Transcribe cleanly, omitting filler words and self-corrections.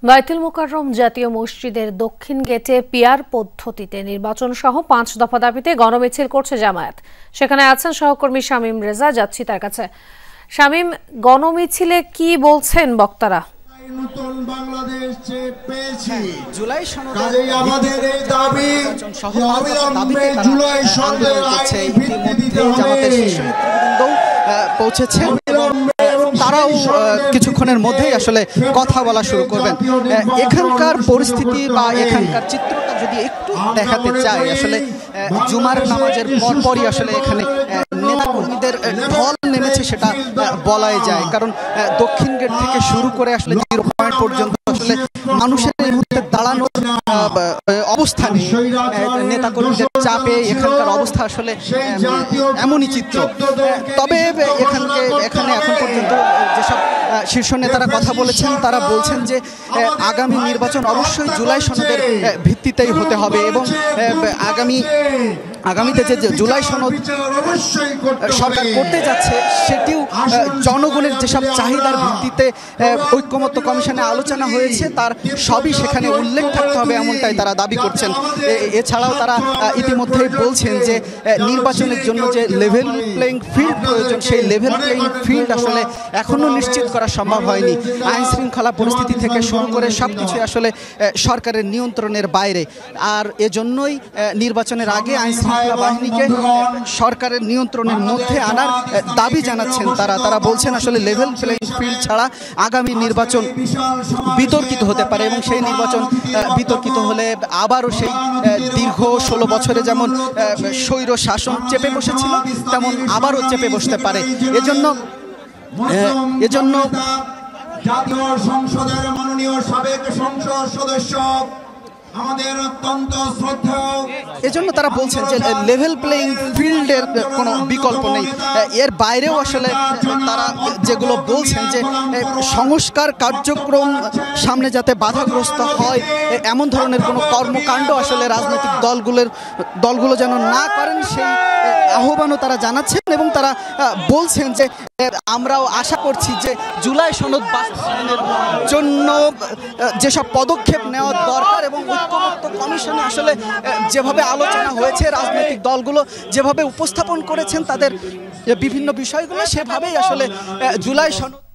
বায়তুল মোকাররম জাতীয় মসজিদের দক্ষিণ গেটে পিআর পদ্ধতিতে নির্বাচন সহ ৫ দফা দাবিতে গণমিছিল করছে জামায়াত। সেখানে আছেন সহকর্মী শামীম রেজা। যাচ্ছি তার কাছে। শামীম, গণমিছিলে কি বলছেন বক্তারা? নতুন বাংলাদেশ পেয়েছি, জুলাই সনদে আমাদের এই দাবি জুলাই সনদের জামাতের শীর্ষ নেতৃবৃন্দ পৌঁছেছেন এবং তারাও কিছুক্ষণের মধ্যেই আসলে কথা বলা শুরু করবেন। এখানকার পরিস্থিতি বা এখানকার চিত্রটা যদি একটু দেখাতে চাই, আসলে জুমার নামাজের পরপরই আসলে এখানে নেতাকর্মীদের ঢল নেমেছে সেটা বলাই যায়। কারণ দক্ষিণ গেট থেকে শুরু করে আসলে 0 পয়েন্ট পর্যন্ত আসলে মানুষের এই মুহূর্তে দাঁড়ানোর অবস্থানে নেতাকর্মীদের চাপে এখানকার অবস্থা আসলে এমনই চিত্র। তবে এখানে এখন পর্যন্ত যেসব শীর্ষ নেতারা কথা বলেছেন তারা বলছেন যে আগামী নির্বাচন অবশ্যই জুলাই সনদের ভিত্তিতেই হতে হবে এবং আগামীতে যে জুলাই সনদ সরকার করতে যাচ্ছে সেটিও জনগণের যেসব চাহিদার ভিত্তিতে ঐক্যমত্য কমিশনে আলোচনা হয়েছে তার সবই সেখানে উল্লেখ থাকতে হবে, এমনটাই তারা দাবি করছেন। এছাড়াও তারা ইতিমধ্যেই বলছেন যে নির্বাচনের জন্য যে লেভেল প্লেইং ফিল্ড প্রয়োজন সেই লেভেল প্লেইং ফিল্ড আসলে এখনও নিশ্চিত করা সম্ভব হয়নি। আইন শৃঙ্খলা পরিস্থিতি থেকে শুরু করে সব কিছুই আসলে সরকারের নিয়ন্ত্রণের বাইরে। আর এজন্যই নির্বাচনের আগে আইন শৃঙ্খলা বাহিনীকে সরকারের নিয়ন্ত্রণের মধ্যে আনার দাবি জানাচ্ছেন তারা বলছেন আসলে লেভেল প্লেইং ফিল্ড ছাড়া আগামী নির্বাচন বিতর্কিত হতে পারে এবং সেই নির্বাচন বিতর্কিত হলে আবারও সেই দীর্ঘ 16 বছরে যেমন স্বৈর শাসন চেপে বসেছিল তেমন আবারও চেপে বসতে পারে। এজন্য জাতীয় সংসদের মাননীয় সাবেক সংসদ সদস্য আমাদের অত্যন্ত শ্রদ্ধেয়, এজন্য তারা বলছেন যে লেভেল প্লেইং ফিল্ডের কোনো বিকল্প নেই। এর বাইরেও আসলে তারা যেগুলো বলছেন যে সংস্কার কার্যক্রম সামনে যাতে বাধাগ্রস্ত হয় এমন ধরনের কোনো কর্মকাণ্ড আসলে রাজনৈতিক দলগুলো যেন না করেন সেই আহ্বানও তারা জানাচ্ছেন এবং তারা বলছেন যে আমরাও আশা করছি যে জুলাই সনদ বাস্তবায়নের জন্য যেসব পদক্ষেপ নেওয়া দরকার এবং ঐক্যমত্য কমিশনে আসলে যেভাবে আলোচনা হয়েছে রাজনৈতিক দলগুলো যেভাবে উপস্থাপন করেছেন তাদের বিভিন্ন বিষয়গুলো সেভাবেই আসলে জুলাই সনদ